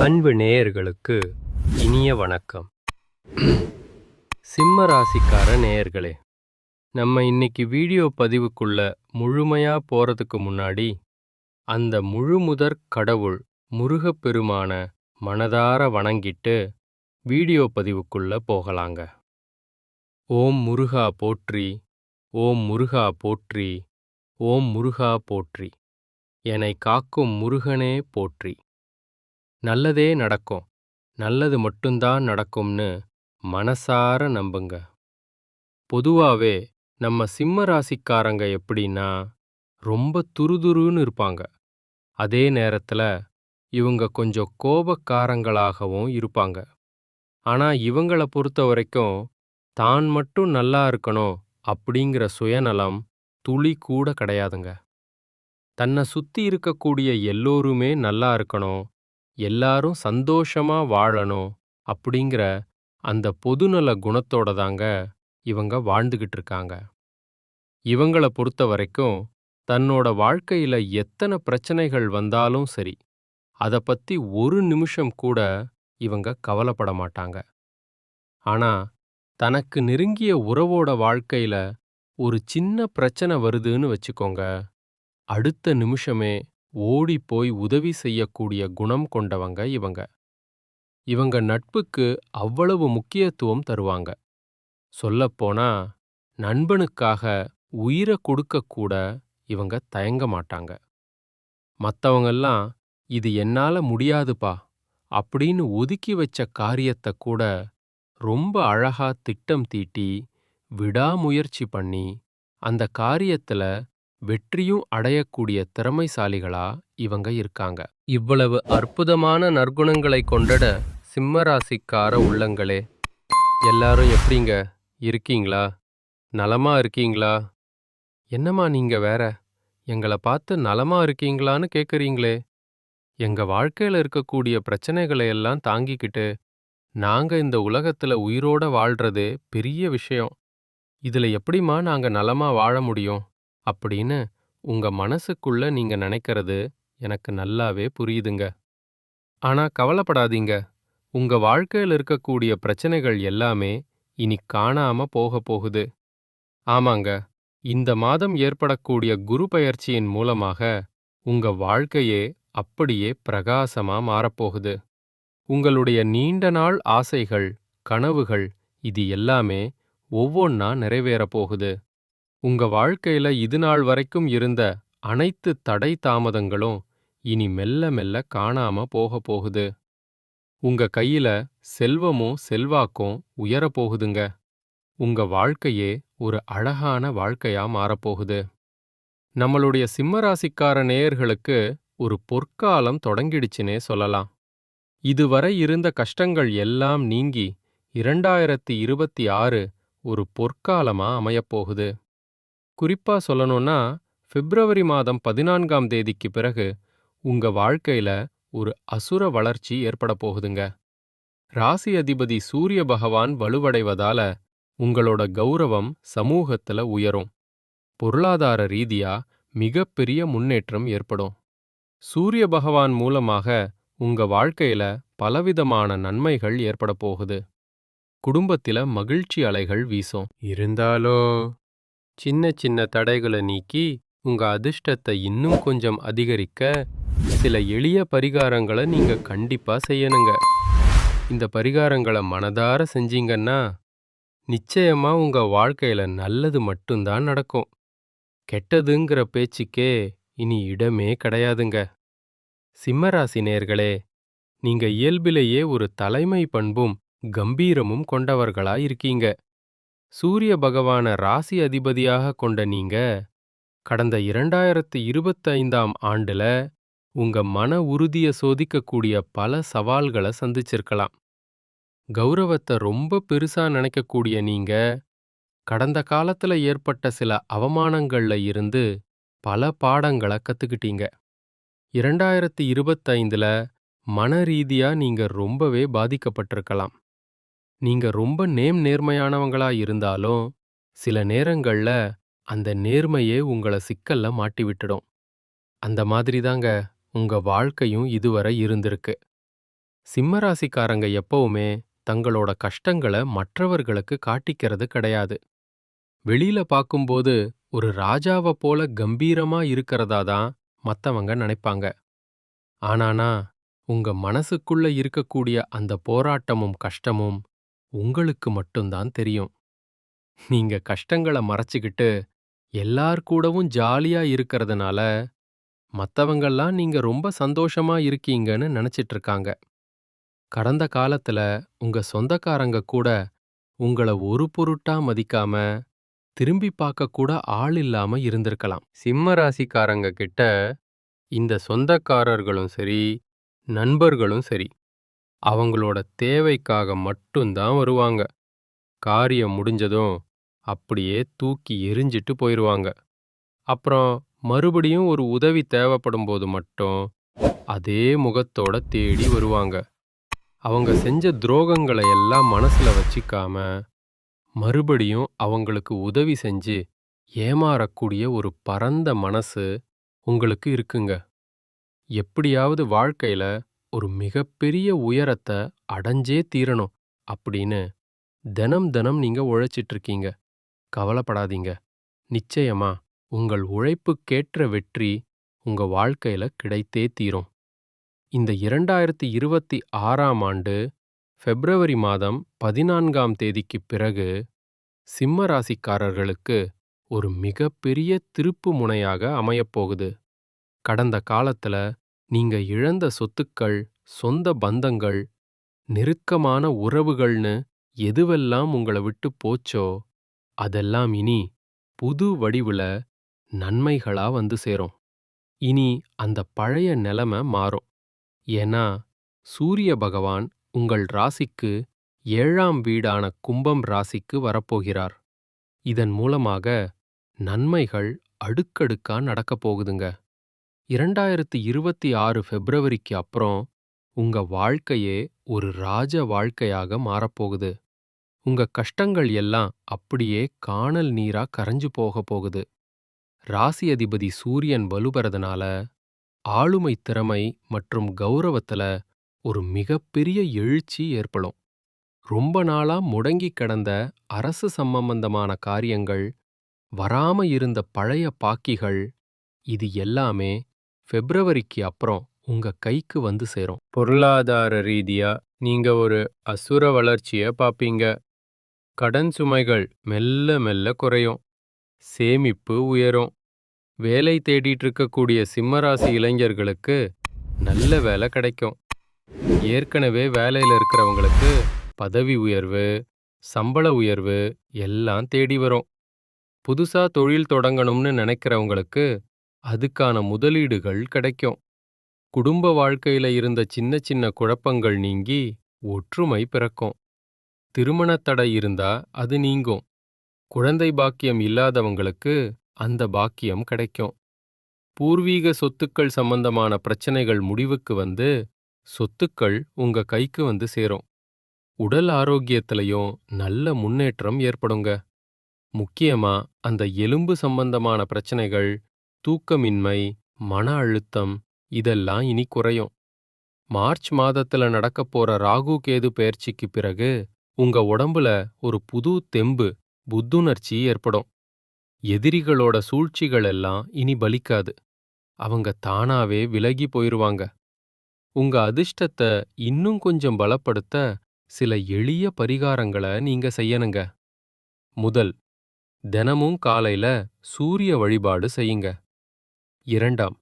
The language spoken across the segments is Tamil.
அன்பு நேயர்களுக்கு இனிய வணக்கம். சிம்ம ராசிக்கார நேயர்களே, நம்ம இன்னைக்கு வீடியோ பதிவுக்குள்ள முழுமையா போறதுக்கு முன்னாடி அந்த முழுமுதற் கடவுள் முருகப்பெருமான மனதார வணங்கிட்டு வீடியோ பதிவுக்குள்ள போகலாங்க. ஓம் முருகா போற்றி, ஓம் முருகா போற்றி, ஓம் முருகா போற்றி, என்னை காக்கும் முருகனே போற்றி. நல்லதே நடக்கும், நல்லது மட்டும்தான் நடக்கும்னு மனசார நம்புங்க. பொதுவாவே நம்ம சிம்ம ராசிக்காரங்க எப்படின்னா ரொம்ப துருதுருன்னு இருப்பாங்க. அதே நேரத்துல இவங்க கொஞ்சம் கோபக்காரங்களாகவும் இருப்பாங்க. ஆனா இவங்கள பொறுத்த வரைக்கும் தான் மட்டும் நல்லா இருக்கணும் அப்படிங்கிற சுயநலம் துளி கூட கிடையாதுங்க. தன்னை சுத்தி இருக்கக்கூடிய எல்லோருமே நல்லா இருக்கணும், எல்லாரும் சந்தோஷமா வாழணும் அப்படிங்கிற அந்த பொதுநல குணத்தோட தாங்க இவங்க வாழ்ந்துகிட்டு இருக்காங்க. இவங்கள பொறுத்த வரைக்கும் தன்னோட வாழ்க்கையில எத்தனை பிரச்சனைகள் வந்தாலும் சரி, அதை பத்தி ஒரு நிமிஷம் கூட இவங்க கவலைப்பட மாட்டாங்க. ஆனா தனக்கு நெருங்கிய உறவோட வாழ்க்கையில ஒரு சின்ன பிரச்சனை வருதுன்னு வச்சுக்கோங்க, அடுத்த நிமிஷமே ஓடி போய் உதவி செய்யக்கூடிய குணம் கொண்டவங்க இவங்க. இவங்க நட்புக்கு அவ்வளவு முக்கியத்துவம் தருவாங்க. சொல்லப்போனா நண்பனுக்காக உயிரை கொடுக்க கூட இவங்க தயங்க மாட்டாங்க. மத்தவங்கெல்லாம் இது என்னால முடியாதுப்பா அப்படின்னு ஒதுக்கி வச்ச காரியத்தை கூட ரொம்ப அழகா திட்டம் தீட்டி விடாமுயற்சி பண்ணி அந்த காரியத்துல வெற்றியும் அடையக்கூடிய திறமைசாலிகளா இவங்க இருக்காங்க. இவ்வளவு அற்புதமான நற்குணங்களை கொண்டட சிம்மராசிக்கார உள்ளங்களே, எல்லாரும் எப்படிங்க இருக்கீங்களா? நலமா இருக்கீங்களா? என்னம்மா நீங்க வேற எங்களை பார்த்து நலமா இருக்கீங்களான்னு கேட்குறீங்களே? எங்க வாழ்க்கையில இருக்கக்கூடிய பிரச்சனைகளை எல்லாம் தாங்கிக்கிட்டு நாங்க இந்த உலகத்துல உயிரோட வாழ்றது பெரிய விஷயம். இதுல எப்படிம்மா நாங்க நலமா வாழ முடியும் அப்படின்னு உங்க மனசுக்குள்ள நீங்க நினைக்கிறது எனக்கு நல்லாவே புரியுதுங்க. ஆனா கவலைப்படாதீங்க, உங்க வாழ்க்கையில இருக்கக்கூடிய பிரச்சனைகள் எல்லாமே இனி காணாம போக போகுது. ஆமாங்க, இந்த மாதம் ஏற்படக்கூடிய குரு பெயர்ச்சியின் மூலமாக உங்க வாழ்க்கையே அப்படியே பிரகாசமா மாறப்போகுது. உங்களுடைய நீண்ட நாள் ஆசைகள், கனவுகள் இது எல்லாமே ஒவ்வொன்னா நிறைவேறப் போகுது. உங்க வாழ்க்கையில இதுநாள் வரைக்கும் இருந்த அனைத்து தடை தாமதங்களும் இனி மெல்ல மெல்ல காணாம போக போகுது. உங்க கையில செல்வமும் செல்வாக்கும் உயரப்போகுதுங்க. உங்க வாழ்க்கையே ஒரு அழகான வாழ்க்கையா மாறப்போகுது. நம்மளுடைய சிம்மராசிக்கார நேயர்களுக்கு ஒரு பொற்காலம் தொடங்கிடுச்சுனே சொல்லலாம். இதுவரை இருந்த கஷ்டங்கள் எல்லாம் நீங்கி 2026 ஒரு பொற்காலமா அமையப்போகுது. குறிப்பா சொல்லணும்னா பிப்ரவரி மாதம் 14ஆம் தேதிக்கு பிறகு உங்க வாழ்க்கையில ஒரு அசுர வளர்ச்சி ஏற்பட போகுதுங்க. ராசி அதிபதி சூரிய பகவான் வலுவடைவதால உங்களோட கௌரவம் சமூகத்துல உயரும். பொருளாதார ரீதியா மிகப்பெரிய முன்னேற்றம் ஏற்படும். சூரிய பகவான் மூலமாக உங்க வாழ்க்கையில பலவிதமான நன்மைகள் ஏற்பட போகுது. குடும்பத்தில மகிழ்ச்சி அலைகள் வீசும். இருந்தாலும் சின்ன சின்ன தடைகளை நீக்கி உங்க அதிர்ஷ்டத்தை இன்னும் கொஞ்சம் அதிகரிக்க சில எளிய பரிகாரங்களை நீங்க கண்டிப்பா செய்யணுங்க. இந்த பரிகாரங்களை மனதார செஞ்சீங்கன்னா நிச்சயமா உங்க வாழ்க்கையில நல்லது மட்டும்தான் நடக்கும். கெட்டதுங்கிற பேச்சுக்கே இனி இடமே கிடையாதுங்க. சிம்மராசி நேயர்களே, நீங்க இயல்பிலேயே ஒரு தலைமை பண்பும் கம்பீரமும் கொண்டவர்களா இருக்கீங்க. சூரிய பகவான ராசி அதிபதியாக கொண்ட நீங்க கடந்த 2025ஆம் ஆண்டுல உங்க மன உறுதிய சோதிக்கக்கூடிய பல சவால்களை சந்திச்சிருக்கலாம். கௌரவத்தை ரொம்ப பெருசா நினைக்கக்கூடிய நீங்க கடந்த காலத்துல ஏற்பட்ட சில அவமானங்கள்ல இருந்து பல பாடங்களை கத்துக்கிட்டீங்க. 2025ல மன ரீதியா நீங்க ரொம்பவே பாதிக்கப்பட்டிருக்கலாம். நீங்க ரொம்ப நேர்மையானவங்களா இருந்தாலும் சில நேரங்கள்ல அந்த நேர்மையே உங்களை சிக்கல்ல மாட்டி விட்டுடும். அந்த மாதிரி தாங்க உங்க வாழ்க்கையும் இதுவரை இருந்திருக்கு. சிம்ம ராசிக்காரங்க எப்பவுமே தங்களோட கஷ்டங்கள மற்றவர்களுக்கு காட்டிக்கிறது கிடையாது. வெளியில பார்க்கும்போது ஒரு ராஜாவ போல கம்பீரமா இருக்கிறதா தான் மத்தவங்க நினைப்பாங்க. ஆனானா, உங்க மனசுக்குள்ள இருக்கக்கூடிய அந்த போராட்டமும் கஷ்டமும் உங்களுக்கு மட்டும் தான் தெரியும். நீங்க கஷ்டங்கள மறைச்சுக்கிட்டு எல்லார் கூடவும் ஜாலியா இருக்கிறதுனால, மத்தவங்கெல்லாம் நீங்க ரொம்ப சந்தோஷமா இருக்கீங்கன்னு நினைச்சிட்டு இருக்காங்க. கடந்த காலத்துல உங்க சொந்தக்காரங்க கூட உங்கள ஒரு பொருட்டா மதிக்காம, திரும்பி பார்க்க கூட ஆள் இல்லாம இருந்திருக்கலாம். சிம்ம ராசிக்காரங்க கிட்ட இந்த சொந்தக்காரர்களும் சரி, நண்பர்களும் சரி, அவங்களோட தேவைக்காக மட்டும் தான் வருவாங்க. காரியம் முடிஞ்சதும் அப்படியே தூக்கி எறிஞ்சிட்டு போயிருவாங்க. அப்புறம் மறுபடியும் ஒரு உதவி தேவைப்படும்போது மட்டும் அதே முகத்தோட தேடி வருவாங்க. அவங்க செஞ்ச துரோகங்களை எல்லாம் மனசுல வச்சிக்காம, மறுபடியும் அவங்களுக்கு உதவி செஞ்சு ஏமாறக்கூடிய ஒரு பரந்த மனசு உங்களுக்கு இருக்குங்க. எப்படியாவது வாழ்க்கையில ஒரு மிகப்பெரிய உயரத்த அடைஞ்சே தீரணும் அப்படின்னு தினம் தினம் நீங்க உழைச்சிட்டு இருக்கீங்க. கவலைப்படாதீங்க. நிச்சயமா உங்கள் உழைப்புக்கேற்ற வெற்றி உங்க வாழ்க்கையில கிடைத்தே தீரும். இந்த 2026ஆம் ஆண்டு பிப்ரவரி மாதம் 14ஆம் தேதிக்குப் பிறகு சிம்ம ராசிக்காரர்களுக்கு ஒரு மிகப்பெரிய திருப்பு முனையாக அமையப்போகுது. கடந்த காலத்துல நீங்க இழந்த சொத்துக்கள், சொந்த பந்தங்கள், நெருக்கமான உறவுகள்னு எதுவெல்லாம் உங்கள விட்டு போச்சோ, அதெல்லாம் இனி புது வடிவுல நன்மைகளா வந்து சேரும். இனி அந்த பழைய நிலைமை மாறும். ஏன்னா, சூரிய பகவான் உங்கள் ராசிக்கு 7ஆம் வீடான கும்பம் ராசிக்கு வரப்போகிறார். இதன் மூலமாக நன்மைகள் அடுக்கடுக்கா நடக்கப் போகுதுங்க. 2026 பிப்ரவரிக்கு அப்புறம் உங்க வாழ்க்கையே ஒரு ராஜ வாழ்க்கையாக மாறப்போகுது. உங்க கஷ்டங்கள் எல்லாம் அப்படியே கானல் நீரா கரைஞ்சு போகப் போகுது. ராசி அதிபதி சூரியன் வலுப்பெறதுனால ஆளுமை திறமை மற்றும் கௌரவத்துல ஒரு மிகப்பெரிய எழுச்சி ஏற்படும். ரொம்ப நாளா முடங்கி கிடந்த அரசு சம்பந்தமான காரியங்கள், வராம இருந்த பழைய பாக்கிகள், இது எல்லாமே பிப்ரவரிக்கு அப்புறம் உங்க கைக்கு வந்து சேரும். பொருளாதார ரீதியா நீங்க ஒரு அசுர வளர்ச்சிய பாப்பீங்க. கடன் சுமைகள் மெல்ல மெல்ல குறையும். சேமிப்பு உயரும். வேலை தேடிட்டு இருக்கக்கூடிய சிம்மராசி இளைஞர்களுக்கு நல்ல வேலை கிடைக்கும். ஏற்கனவே வேலையில இருக்கிறவங்களுக்கு பதவி உயர்வு, சம்பள உயர்வு எல்லாம் தேடி வரும். புதுசா தொழில் தொடங்கணும்னு நினைக்கிறவங்களுக்கு அதுக்கான முதலீடுகள் கிடைக்கும். குடும்ப வாழ்க்கையில இருந்த சின்ன சின்ன குழப்பங்கள் நீங்கி ஒற்றுமை பிறக்கும். திருமண தடை இருந்தா அது நீங்கும். குழந்தை பாக்கியம் இல்லாதவங்களுக்கு அந்த பாக்கியம் கிடைக்கும். பூர்வீக சொத்துக்கள் சம்பந்தமான பிரச்சனைகள் முடிவுக்கு வந்து சொத்துக்கள் உங்க கைக்கு வந்து சேரும். உடல் ஆரோக்கியத்திலையும் நல்ல முன்னேற்றம் ஏற்படுங்க. முக்கியமா அந்த எலும்பு சம்பந்தமான பிரச்சனைகள், தூக்கமின்மை, மன அழுத்தம் இதெல்லாம் இனி குறையும். மார்ச் மாதத்துல நடக்கப் போற ராகு கேது பெயர்ச்சிக்கு பிறகு உங்க உடம்புல ஒரு புது தெம்பு, புத்துணர்ச்சி ஏற்படும். எதிரிகளோட சூழ்ச்சிகள் எல்லாம் இனி பலிக்காது. அவங்க தானாவே விலகி போயிருவாங்க. உங்க அதிர்ஷ்டத்த இன்னும் கொஞ்சம் பலப்படுத்த சில எளிய பரிகாரங்களை நீங்க செய்யணுங்க. முதல், தினமும் காலையில சூரிய வழிபாடு செய்யுங்க. 2ஆம்,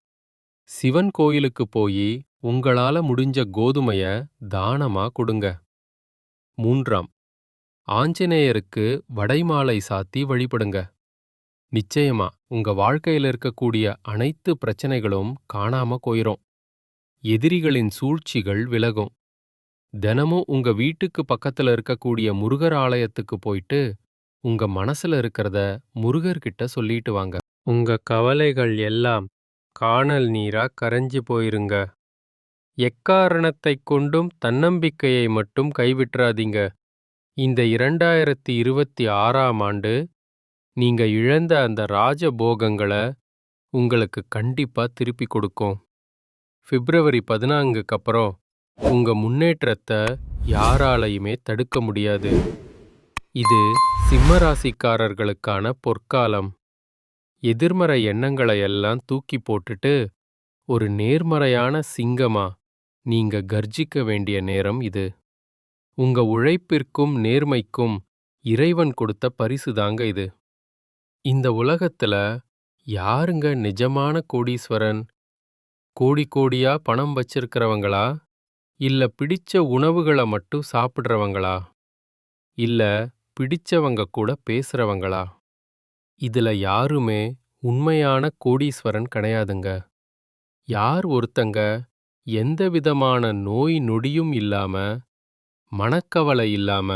சிவன் கோயிலுக்கு போய் உங்களால முடிஞ்ச கோதுமைய தானமா கொடுங்க. 3ஆம், ஆஞ்சநேயருக்கு வடைமாலை சாத்தி வழிபடுங்க. நிச்சயமா உங்க வாழ்க்கையில இருக்கக்கூடிய அனைத்து பிரச்சனைகளும் காணாம போயிரும். எதிரிகளின் சூழ்ச்சிகள் விலகும். தினமும் உங்க வீட்டுக்கு பக்கத்துல இருக்கக்கூடிய முருகர் ஆலயத்துக்கு போயிட்டு உங்க மனசுல இருக்கிறத முருகர்கிட்ட சொல்லிட்டு வாங்க. உங்க கவலைகள் எல்லாம் கானல் நீரா கரைஞ்சு போயிருங்க. எக்காரணத்தைக் கொண்டும் தன்னம்பிக்கையை மட்டும் கைவிட்றாதீங்க. இந்த 2026ஆம் ஆண்டு நீங்க இழந்த அந்த ராஜபோகங்கள உங்களுக்கு கண்டிப்பா திருப்பி கொடுக்கும். பிப்ரவரி 14க்கு அப்புறம் உங்க முன்னேற்றத்தை யாராலையுமே தடுக்க முடியாது. இது சிம்ம ராசிக்காரர்களுக்கான பொற்காலம். எதிர்மறை எண்ணங்களை எல்லாம் தூக்கி போட்டுட்டு ஒரு நேர்மறையான சிங்கமா நீங்க கர்ஜிக்க வேண்டிய நேரம் இது. உங்க உழைப்பிற்கும் நேர்மைக்கும் இறைவன் கொடுத்த பரிசு தாங்க இது. இந்த உலகத்துல யாருங்க நிஜமான கோடீஸ்வரன்? கோடி கோடியா பணம் வச்சிருக்கிறவங்களா? இல்ல பிடிச்ச உணவுகளை மட்டும் சாப்பிடுறவங்களா? இல்ல பிடிச்சவங்க கூட பேசுறவங்களா? இதுல யாருமே உண்மையான கோடீஸ்வரன் கிடையாதுங்க. யார் ஒருத்தங்க எந்த விதமான நோய் நொடியும் இல்லாம, மனக்கவலை இல்லாம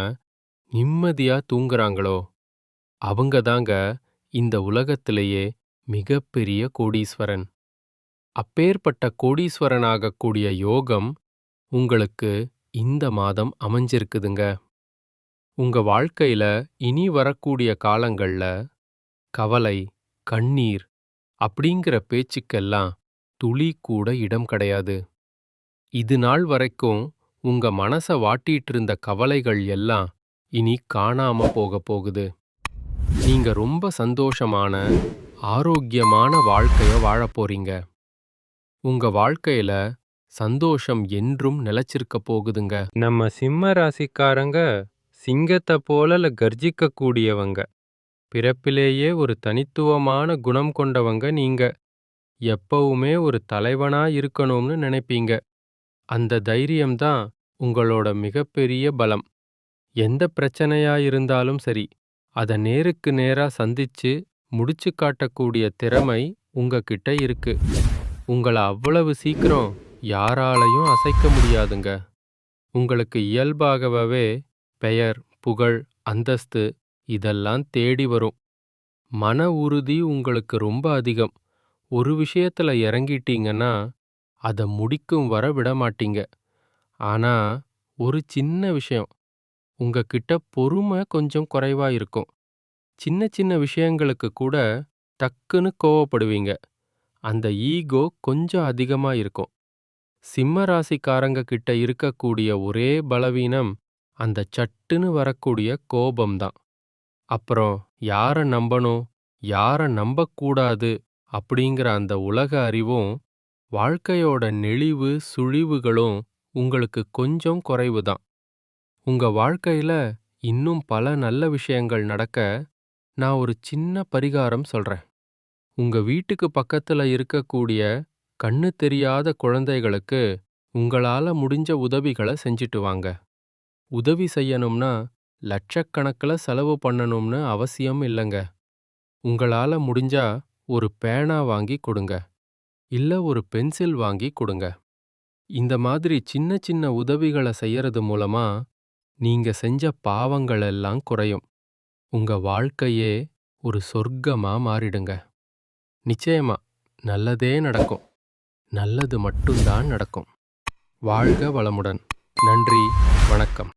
நிம்மதியா தூங்குறாங்களோ அவங்க தாங்க இந்த உலகத்திலேயே மிகப்பெரிய கோடீஸ்வரன். அப்பேற்பட்ட கோடீஸ்வரனாகக்கூடிய யோகம் உங்களுக்கு இந்த மாதம் அமைஞ்சிருக்குதுங்க. உங்க வாழ்க்கையில இனி வரக்கூடிய காலங்கள்ல கவலை, கண்ணீர் அப்படிங்கிற பேச்சுக்கெல்லாம் துளி கூட இடம் கிடையாது. இது நாள் வரைக்கும் உங்க மனச வாட்டிட்டு இருந்த கவலைகள் எல்லாம் இனி காணாம போக போகுது. நீங்க ரொம்ப சந்தோஷமான, ஆரோக்கியமான வாழ்க்கைய வாழப் போறீங்க. உங்க வாழ்க்கையில சந்தோஷம் என்றும் நிலைச்சிருக்க போகுதுங்க. நம்ம சிம்ம ராசிக்காரங்க சிங்கத்தை போல கர்ஜிக்க கூடியவங்க. பிறப்பிலேயே ஒரு தனித்துவமான குணம் கொண்டவங்க நீங்க. எப்பவுமே ஒரு தலைவனா இருக்கணும்னு நினைப்பீங்க. அந்த தைரியம்தான் உங்களோட மிகப்பெரிய பலம். எந்த பிரச்சனையா இருந்தாலும் சரி, அத நேருக்கு நேரா சந்திச்சு முடிச்சு காட்டக்கூடிய திறமை உங்ககிட்ட இருக்கு. உங்கள அவ்வளவு சீக்கிரம் யாராலையும் அசைக்க முடியாதுங்க. உங்களுக்கு இயல்பாகவே பெயர், புகழ், அந்தஸ்து இதெல்லாம் தேடி வரும். மன உறுதி உங்களுக்கு ரொம்ப அதிகம். ஒரு விஷயத்துல இறங்கிட்டீங்கன்னா அத முடிக்கும் வர விடமாட்டீங்க. ஆனா ஒரு சின்ன விஷயம், உங்ககிட்ட பொறுமை கொஞ்சம் குறைவா இருக்கும். சின்ன சின்ன விஷயங்களுக்கு கூட டக்குன்னு கோவப்படுவீங்க. அந்த ஈகோ கொஞ்சம் அதிகமா இருக்கும். சிம்ம ராசிக்காரங்க கிட்ட இருக்கக்கூடிய ஒரே பலவீனம் அந்த சட்டுன்னு வரக்கூடிய கோபம்தான். அப்புறம் யார நம்பணும், யார நம்பக்கூடாது அப்படிங்கிற அந்த உலக அறிவும், வாழ்க்கையோட நெளிவு சுழிவுகளும் உங்களுக்கு கொஞ்சம் குறைவுதான். உங்க வாழ்க்கையில இன்னும் பல நல்ல விஷயங்கள் நடக்க நான் ஒரு சின்ன பரிகாரம் சொல்றேன். உங்க வீட்டுக்கு பக்கத்துல இருக்கக்கூடிய கண்ணு தெரியாத குழந்தைகளுக்கு உங்களால முடிஞ்ச உதவிகளை செஞ்சுட்டு வாங்க. உதவி செய்யணும்னா லட்சக்கணக்கில் செலவு பண்ணணும்னு அவசியம் இல்லைங்க. உங்களால முடிஞ்சா ஒரு பேனா வாங்கி கொடுங்க. இல்ல ஒரு பென்சில் வாங்கி கொடுங்க. இந்த மாதிரி சின்ன சின்ன உதவிகளை செய்யறது மூலமா நீங்க செஞ்ச பாவங்கள் எல்லாம் குறையும். உங்க வாழ்க்கையே ஒரு சொர்க்கமா மாறிடுங்க. நிச்சயமா நல்லதே நடக்கும். நல்லது மட்டும்தான் நடக்கும். வாழ்க வளமுடன். நன்றி, வணக்கம்.